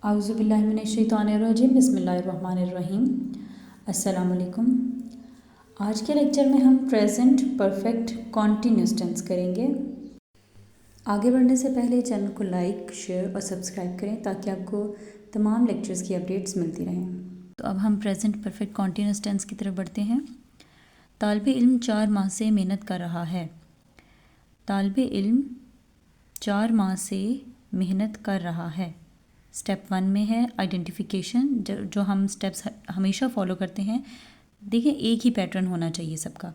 आउज़ुबिल्लाहिमिनश्शैतानिर्रजीम बिस्मिल्लाहिर्रहमानिर्रहीम। अस्सलाम वालेकुम। आज के लेक्चर में हम प्रेजेंट परफेक्ट कॉन्टिन्यूस टेंस करेंगे। आगे बढ़ने से पहले चैनल को लाइक, शेयर और सब्सक्राइब करें ताकि आपको तमाम लेक्चर्स की अपडेट्स मिलती रहें। तो अब हम प्रेजेंट परफेक्ट कॉन्टिन्यूस टेंस की तरफ बढ़ते हैं। तालिबे इल्म 4 माह से मेहनत कर रहा है। तालिबे इल्म 4 माह से मेहनत कर रहा है। स्टेप 1 में है आइडेंटिफिकेशन, जो हम स्टेप्स हमेशा फॉलो करते हैं। देखिए, एक ही पैटर्न होना चाहिए सबका।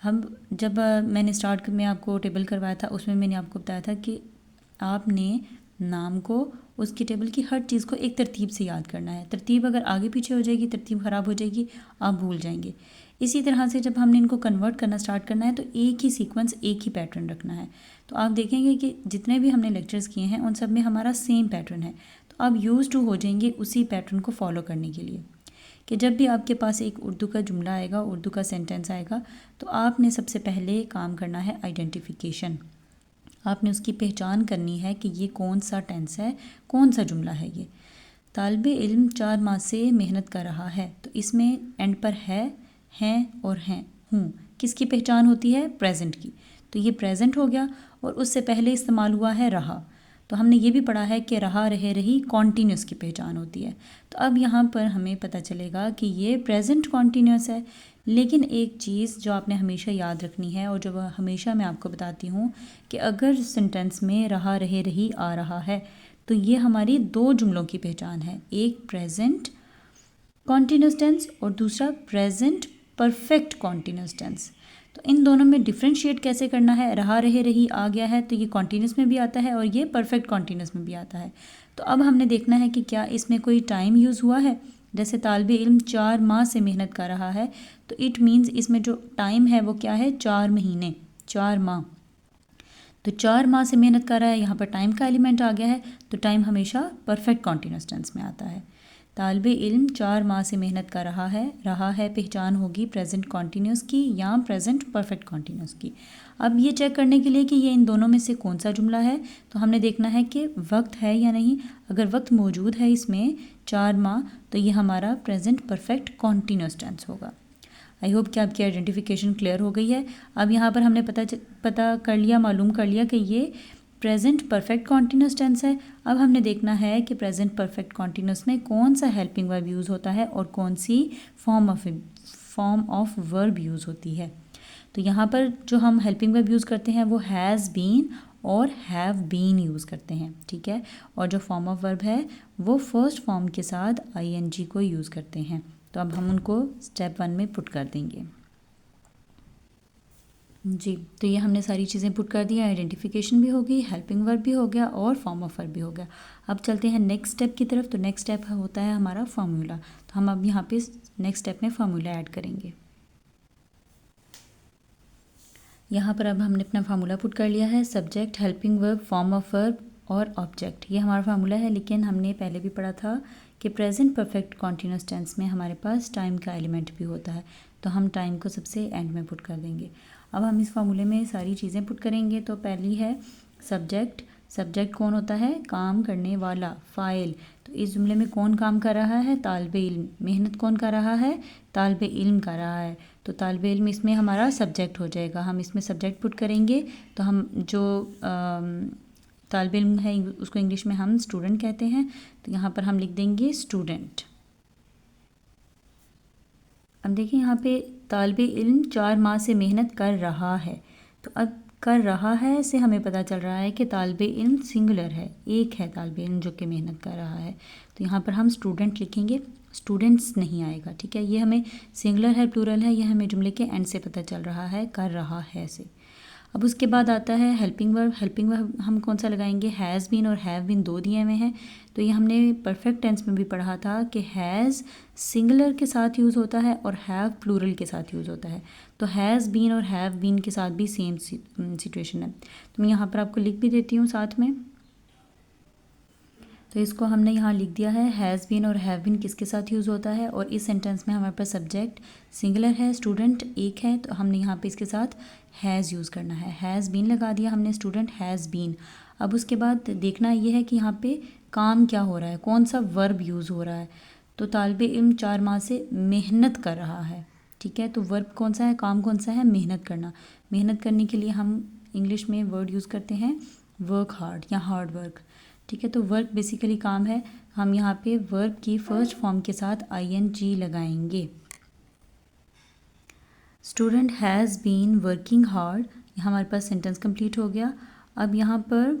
हम जब मैंने स्टार्ट में आपको टेबल करवाया था, उसमें मैंने आपको बताया था कि आपने नाम को, उसकी टेबल की हर चीज़ को एक तरतीब से याद करना है। तरतीब अगर आगे पीछे हो जाएगी, तरतीब ख़राब हो जाएगी, आप भूल जाएंगे। इसी तरह से जब हमने इनको कन्वर्ट करना स्टार्ट करना है तो एक ही सीक्वेंस, एक ही पैटर्न रखना है। तो आप देखेंगे कि जितने भी हमने लेक्चर्स किए हैं उन सब में हमारा सेम पैटर्न है। तो आप यूज़ टू हो जाएंगे उसी पैटर्न को फॉलो करने के लिए, कि जब भी आपके पास एक उर्दू का जुमला आएगा, उर्दू का सेंटेंस आएगा, तो आपने सबसे पहले काम करना है आइडेंटिफिकेशन। आपने उसकी पहचान करनी है कि ये कौन सा टेंस है, कौन सा जुमला है ये। तालिबे इल्म 4 माह से मेहनत कर रहा है, तो इसमें एंड पर है, हैं और हैं, हूँ, किसकी पहचान होती है? प्रेजेंट की। तो ये प्रेजेंट हो गया। और उससे पहले इस्तेमाल हुआ है रहा। तो हमने ये भी पढ़ा है कि रहा, रहे, रही कॉन्टीन्यूस की पहचान होती है। तो अब यहाँ पर हमें पता चलेगा कि ये प्रेजेंट कॉन्टीन्यूस है। लेकिन एक चीज़ जो आपने हमेशा याद रखनी है और जो हमेशा मैं आपको बताती हूँ कि अगर सेंटेंस में रहा, रहे, रही आ रहा है तो ये हमारी दो जुमलों की पहचान है। एक प्रेजेंट कॉन्टीन्यूस टेंस और दूसरा प्रेजेंट परफेक्ट कॉन्टीन्यूस टेंस। तो इन दोनों में डिफ्रेंशिएट कैसे करना है? रहा, रहे, रही आ गया है तो ये कॉन्टीन्यूस में भी आता है और ये परफेक्ट कॉन्टीन्यूस में भी आता है। तो अब हमने देखना है कि क्या इसमें कोई टाइम यूज़ हुआ है। जैसे तालिबे इल्म 4 माह से मेहनत कर रहा है, तो इट मीन्स इसमें जो टाइम है वो क्या है? 4 महीने, 4 माह। तो 4 माह से मेहनत कर रहा है, यहाँ पर टाइम का एलिमेंट आ गया है, तो टाइम हमेशा परफेक्ट कॉन्टीन्यूस टेंस में आता है। तालिबे इल्म 4 माह से मेहनत कर रहा है पहचान होगी प्रेजेंट कॉन्टीन्यूस की या प्रेजेंट परफेक्ट कॉन्टीन्यूस की। अब ये चेक करने के लिए कि ये इन दोनों में से कौन सा जुमला है, तो हमने देखना है कि वक्त है या नहीं। अगर वक्त मौजूद है इसमें 4 माह, तो ये हमारा प्रेजेंट परफेक्ट कॉन्टीन्यूस टेंस होगा। आई होप कि आपकी आइडेंटिफिकेशन क्लियर हो गई है। अब यहाँ पर हमने पता कर लिया, मालूम कर लिया कि ये प्रेजेंट परफेक्ट कॉन्टीन्यूस टेंस है। अब हमने देखना है कि प्रेजेंट परफेक्ट कॉन्टीन्यूस में कौन सा हेल्पिंग वर्ब यूज़ होता है और कौन सी फॉर्म ऑफ वर्ब यूज़ होती है। तो यहाँ पर जो हम हेल्पिंग वर्ब यूज़ करते हैं वो हैज़ बीन और हैव बीन यूज़ करते हैं, ठीक है। और जो फॉर्म ऑफ वर्ब है वो फर्स्ट फॉर्म के साथ ing को यूज़ करते हैं। तो अब हम उनको स्टेप 1 में पुट कर देंगे जी। तो ये हमने सारी चीज़ें पुट कर दी, आइडेंटिफिकेशन भी हो गई, हेल्पिंग वर्ब भी हो गया और फॉर्म ऑफ वर्ब भी हो गया। अब चलते हैं नेक्स्ट स्टेप की तरफ। तो नेक्स्ट स्टेप होता है हमारा फार्मूला। तो हम अब यहाँ पे नेक्स्ट स्टेप में फार्मूला ऐड करेंगे। यहाँ पर अब हमने अपना फार्मूला पुट कर लिया है। Subject, helping verb, form of verb और ऑब्जेक्ट, ये हमारा फार्मूला है। लेकिन हमने पहले भी पढ़ा था कि प्रेजेंट परफेक्ट कॉन्टीन्यूस टेंस में हमारे पास टाइम का एलिमेंट भी होता है, तो हम टाइम को सबसे एंड में पुट कर देंगे। अब हम इस फार्मूले में सारी चीज़ें पुट करेंगे। तो पहली है सब्जेक्ट। सब्जेक्ट कौन होता है? काम करने वाला, फ़ाइल। तो इस जुमले में कौन काम कर रहा है? तालिबे इल्म। मेहनत कौन कर रहा है? तालिबे इल्म कर रहा है। तो तालिबे इल्म इसमें हमारा सब्जेक्ट हो जाएगा। हम इसमें सब्जेक्ट पुट करेंगे तो हम जो तालिबे इल्म है उसको इंग्लिश में हम स्टूडेंट कहते हैं, तो यहाँ पर हम लिख देंगे स्टूडेंट। अब देखिए यहाँ पे तालिबे इल्म 4 माह से मेहनत कर रहा है। तो अब कर रहा है से हमें पता चल रहा है कि तालिबे इल्म सिंगुलर है, एक है तालिबे इल्म जो कि मेहनत कर रहा है। तो यहाँ पर हम स्टूडेंट लिखेंगे, स्टूडेंट्स नहीं आएगा, ठीक है। ये हमें सिंगुलर है प्लूरल है, ये हमें जुमले के एंड से पता चल रहा है, कर रहा है से। अब उसके बाद आता है हेल्पिंग वर्ब। हेल्पिंग वर्ब हम कौन सा लगाएंगे? हैज़ बीन और हैव बीन दो दिए हुए हैं। तो ये हमने परफेक्ट टेंस में भी पढ़ा था कि हैज़ सिंगुलर के साथ यूज़ होता है और हैव प्लूरल के साथ यूज़ होता है। तो हैज़ बीन और हैव बीन के साथ भी सेम सिचुएशन है। तो मैं यहाँ पर आपको लिख भी देती हूँ साथ में। तो इसको हमने यहाँ लिख दिया है, हैज़ बीन और हैव बीन किसके साथ यूज़ होता है। और इस सेंटेंस में हमारे पास सब्जेक्ट सिंगुलर है, स्टूडेंट एक है, तो हमने यहाँ पे इसके साथ हैज़ यूज़ करना है। हैज़ बीन लगा दिया हमने, स्टूडेंट हैज़ बीन। अब उसके बाद देखना ये है कि यहाँ पे काम क्या हो रहा है, कौन सा वर्ब यूज़ हो रहा है। तो तालिब इल्म 4 माह से मेहनत कर रहा है, ठीक है। तो वर्ब कौन सा है, काम कौन सा है, मेहनत करना। मेहनत करने के लिए हम इंग्लिश में वर्ड यूज़ करते हैं वर्क हार्ड या हार्ड वर्क, ठीक है। तो वर्क बेसिकली काम है, हम यहाँ पे वर्ब की फर्स्ट फॉर्म के साथ ing लगाएंगे। Student has been working hard, हमारे पास सेंटेंस कंप्लीट हो गया। अब यहाँ पर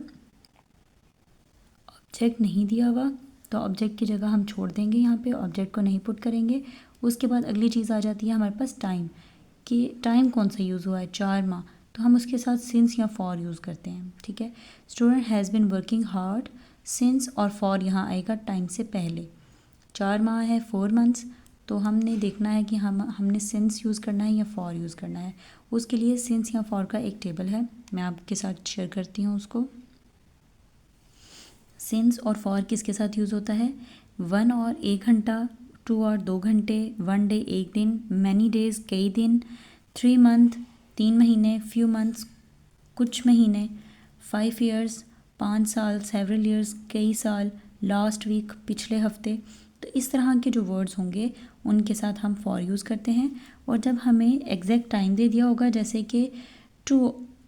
ऑब्जेक्ट नहीं दिया हुआ, तो ऑब्जेक्ट की जगह हम छोड़ देंगे, यहाँ पे ऑब्जेक्ट को नहीं पुट करेंगे। उसके बाद अगली चीज़ आ जाती है हमारे पास टाइम, कि टाइम कौन सा यूज़ हुआ है, 4 माह, तो हम उसके साथ सिंस या फॉर यूज़ करते हैं, ठीक है। Student has been working hard, since और फॉर यहाँ आएगा टाइम से पहले। 4 माह है 4 मंथ्स, तो हमने देखना है कि हमने सिंस यूज़ करना है या फॉर यूज़ करना है। उसके लिए सिंस या फॉर का एक टेबल है, मैं आपके साथ शेयर करती हूँ उसको। सिंस और फॉर किसके साथ यूज़ होता है, 1 और 1 घंटा, 2 और 2 घंटे, 1 डे 1 दिन, मैनी डेज कई दिन, 3 मंथ 3 महीने, फ्यू मंथ्स कुछ महीने, 5 ईयर्स 5 साल, सेवरल ईयर्स कई साल, लास्ट वीक पिछले हफ्ते। तो इस तरह के जो वर्ड्स होंगे उनके साथ हम फॉर यूज़ करते हैं। और जब हमें एग्जैक्ट टाइम दे दिया होगा, जैसे कि 2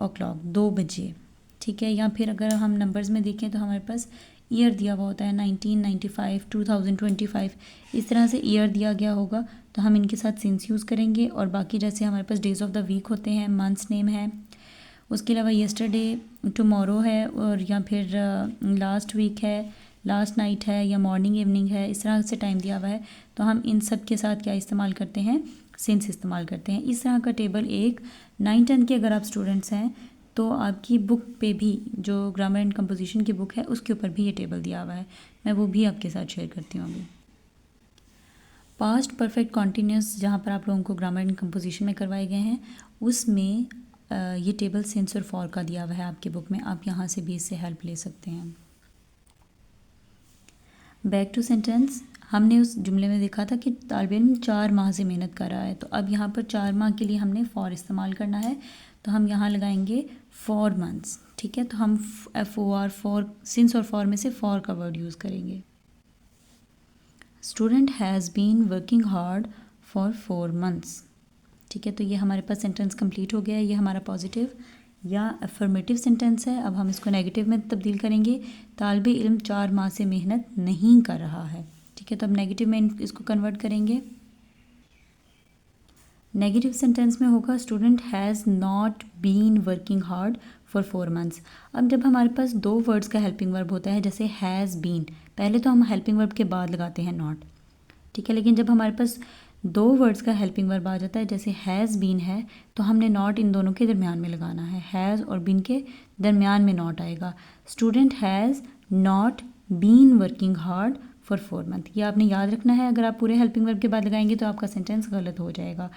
o'clock 2 बजे, ठीक है, या फिर अगर हम नंबर्स में देखें तो हमारे पास ईयर दिया हुआ होता है 1995, 2025, इस तरह से ईयर दिया गया होगा, तो हम इनके साथ सिंस यूज़ करेंगे। और बाकी जैसे हमारे पास डेज ऑफ द वीक होते हैं, मंथ्स नेम है, उसके अलावा येस्टरडे, टुमारो है, और या फिर लास्ट वीक है, लास्ट नाइट है, या मॉर्निंग इवनिंग है, इस तरह से टाइम दिया हुआ है, तो हम इन सब के साथ क्या इस्तेमाल करते हैं, सिंस इस्तेमाल करते हैं। इस तरह का टेबल एक 9-10 के अगर आप स्टूडेंट्स हैं तो आपकी बुक पे भी, जो ग्रामर एंड कंपोजिशन की बुक है उसके ऊपर भी ये टेबल दिया हुआ है, मैं वो भी आपके साथ शेयर करती हूँ अभी। पास्ट परफेक्ट कॉन्टीन्यूस जहाँ पर आप लोगों को ग्रामर एंड कंपोजिशन में करवाए गए हैं, उसमें ये टेबल सिंस और फॉर का दिया हुआ है आपकी बुक में, आप यहाँ से भी इससे हेल्प ले सकते हैं। बैक टू सेंटेंस, हमने उस जुमले में देखा था कि तालिब इल्म 4 माह से मेहनत कर रहा है, तो अब यहाँ पर 4 माह के लिए हमने फॉर इस्तेमाल करना है, तो हम यहाँ लगाएंगे 4 मंथ्स, ठीक है। तो हम FOR फॉर, सिंस और फॉर में से फॉर का वर्ड यूज़ करेंगे। Student has been working hard for 4 months, ठीक है। तो ये हमारे पास सेंटेंस कंप्लीट हो गया है, ये हमारा पॉजिटिव या अफर्मेटिव सेंटेंस है। अब हम इसको नेगेटिव में तब्दील करेंगे, तालिब इल्म 4 माह से मेहनत नहीं कर रहा है, ठीक है। तो अब नेगेटिव में इसको कन्वर्ट करेंगे। नेगेटिव सेंटेंस में होगा student has not been working hard for 4 months. अब जब हमारे पास 2 वर्ड्स का हेल्पिंग वर्ब होता है, जैसे हैज़ बीन, पहले तो हम हेल्पिंग वर्ब के बाद लगाते हैं नॉट, ठीक है, लेकिन जब हमारे पास 2 वर्ड्स का हेल्पिंग वर्ब आ जाता है, जैसे हैज़ बीन है, तो हमने नॉट इन दोनों के दरमियान में लगाना है, हैज़ और बीन के दरमियान में नॉट आएगा। Student has not been working hard for 4 month, ये आपने याद रखना है। अगर आप पूरे हेल्पिंग वर्ब के बाद लगाएंगे तो आपका सेंटेंस गलत हो जाएगा।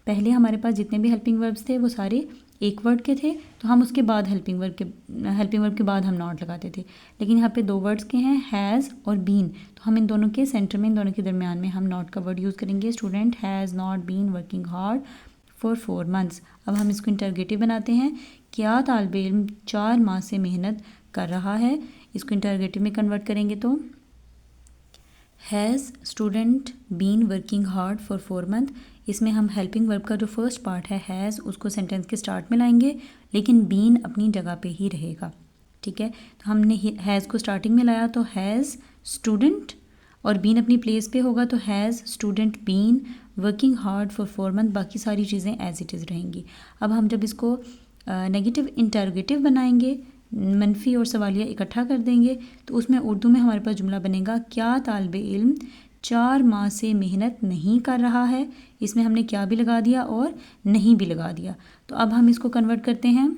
पहले हमारे पास जितने भी हेल्पिंग वर्ब्स थे वो सारे एक वर्ड के थे, तो हम उसके बाद हेल्पिंग वर्ब के बाद हम नॉट लगाते थे, लेकिन यहाँ पे 2 वर्ड्स के हैं, हैज़ और बीन, तो हम इन दोनों के सेंटर में, इन दोनों के दरमियान में हम नॉट का वर्ड यूज़ करेंगे। Student has not been working hard for 4 months. अब हम इसको इंटरगेटिव बनाते हैं, क्या तालिब इल्म 4 माह से मेहनत कर रहा है, इसको इंटरगेटिव में कन्वर्ट करेंगे तो has student been working hard for 4 month. इसमें हम हेल्पिंग वर्ब का जो फर्स्ट पार्ट है हैज़, उसको सेंटेंस के स्टार्ट में लाएंगे, लेकिन बीन अपनी जगह पे ही रहेगा, ठीक है। तो हमने हैज़ को स्टार्टिंग में लाया तो हैज़ स्टूडेंट, और बीन अपनी प्लेस पे होगा तो has student been working hard for 4 month, बाकी सारी चीज़ें एज इट इज़ रहेंगी। अब हम जब इसको नेगेटिव इंटरगेटिव बनाएंगे, मनफी और सवालिया इकट्ठा कर देंगे, तो उसमें उर्दू में हमारे पास जुमला बनेगा, क्या तालिब इल्म 4 माह से मेहनत नहीं कर रहा है। इसमें हमने क्या भी लगा दिया और नहीं भी लगा दिया। तो अब हम इसको कन्वर्ट करते हैं,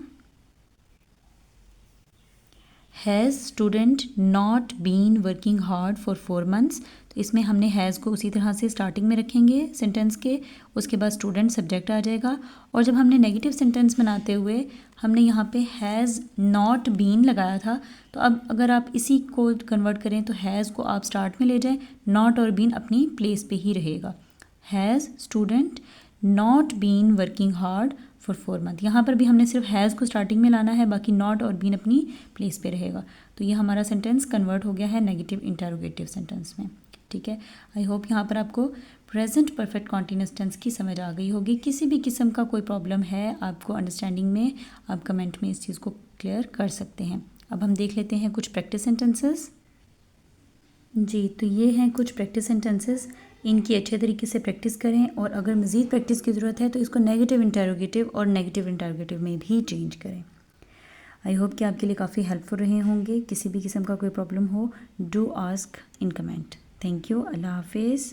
has student not been working hard for 4 months. तो इसमें हमने हैज़ को उसी तरह से स्टार्टिंग में रखेंगे सेंटेंस के, उसके बाद स्टूडेंट सब्जेक्ट आ जाएगा। और जब हमने नेगेटिव सेंटेंस बनाते हुए हमने यहाँ पे हैज़ नॉट बीन लगाया था, तो अब अगर आप इसी को कन्वर्ट करें तो हैज़ को आप स्टार्ट में ले जाएं, नॉट और बीन अपनी प्लेस पे ही रहेगा। Has student not been working hard for 4 month. यहाँ पर भी हमने सिर्फ हैज़ को स्टार्टिंग में लाना है, बाकी नॉट और बीन अपनी प्लेस पे रहेगा। तो ये हमारा सेंटेंस कन्वर्ट हो गया है नेगेटिव इंटरोगेटिव सेंटेंस में। ठीक है, आई होप यहाँ पर आपको प्रेजेंट परफेक्ट कॉन्टिन्यूस टेंस की समझ आ गई होगी। किसी भी किस्म का कोई प्रॉब्लम है आपको अंडरस्टैंडिंग में, आप कमेंट में इस चीज़ को क्लियर कर सकते हैं। अब हम देख लेते हैं कुछ प्रैक्टिस सेंटेंसेस। जी, तो ये हैं कुछ प्रैक्टिस सेंटेंसेस। इनकी अच्छे तरीके से प्रैक्टिस करें, और अगर मज़ीद प्रैक्टिस की ज़रूरत है तो इसको नेगेटिव इंटरोगेटिव और नेगेटिव इंटरोगेटिव में भी चेंज करें। आई होप कि आपके लिए काफ़ी हेल्पफुल रहे होंगे। किसी भी किस्म का कोई प्रॉब्लम हो, do ask in comment. Thank you. अल्लाह हाफिज़।